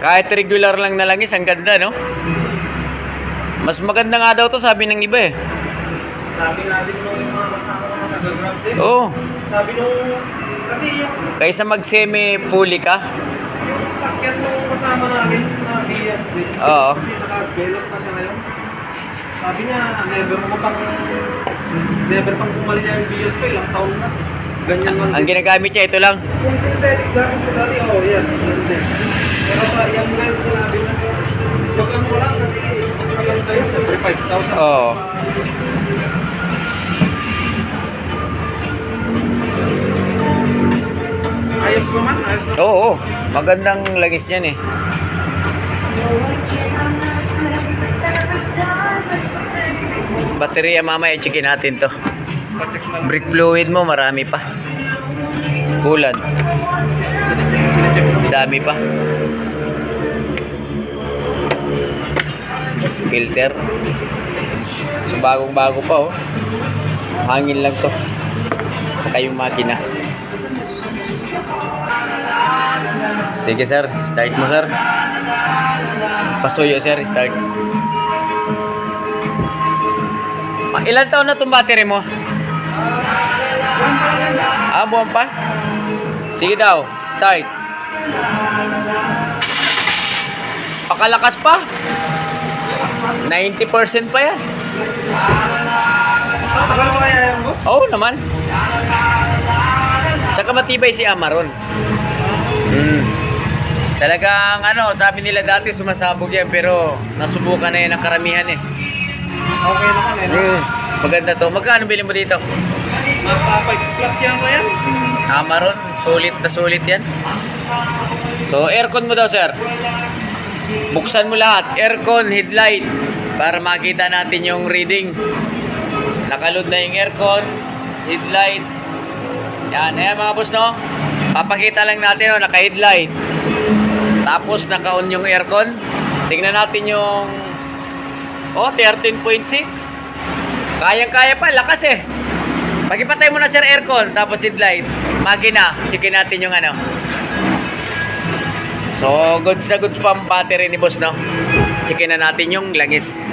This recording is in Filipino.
Kahit regular lang na langis, ang ganda, no? Mas maganda nga daw to, sabi ng iba eh. Sabi nga din nung mga kasama ko nag-grab din. Oo. Sabi nung, kasi yung Kaysa mag-semi fully ka. sasakyan nung kasama namin na BS din. Oo. Kasi naka-velos na siya ngayon. Sabi niya, never pang pumalya yung BS ko, ilang taon na. Ganyan lang Ang din. ginagamit niya, ito lang. Yung synthetic gamit ko dati, yan. Yan din. Pero sa yung ngayon sinabi mo, bagan mo lang kasi mas maganda yun. 5,000. Oo. Ayos naman, ayos naman. Oo, magandang langis yan eh. Baterya mamaya, checkin natin to. Pa-check na lang. Brake fluid mo, marami pa. Coolant, Sine-check mo. dami pa. Filter. So bagong bago pa oh. Hangin lang to. Saka yung makina. Sige sir, start mo sir. Pasuyo sir, start. Ilan taon na itong battery mo? Buwan pa? Sige daw, start. Pakalakas pa. 90% pa yan. Tagal mo kaya yung boss? Oo naman. Tsaka matibay si Amaron. Talagang sabi nila dati sumasabog yan pero nasubukan na yan ang karamihan eh. Okay naman eh. Maganda to. Magkano bilhin mo dito? Nasa 5 plus yan ko yan. Amaron, sulit na sulit yan. So aircon mo daw sir. Buksan mo lahat. Aircon, headlight. Para makita natin yung reading. Nakaload na yung aircon, headlight. Yan, ayan mga boss no. Papakita lang natin naka-headlight. Tapos naka-on yung aircon. Tingnan natin yung 13.6. Kayang-kaya pa, lakas eh. Pagipatay mo na sir aircon, tapos headlight. Makina, checkin natin yung So, goods na goods pa ang battery ni boss no. Checkin na natin yung langis.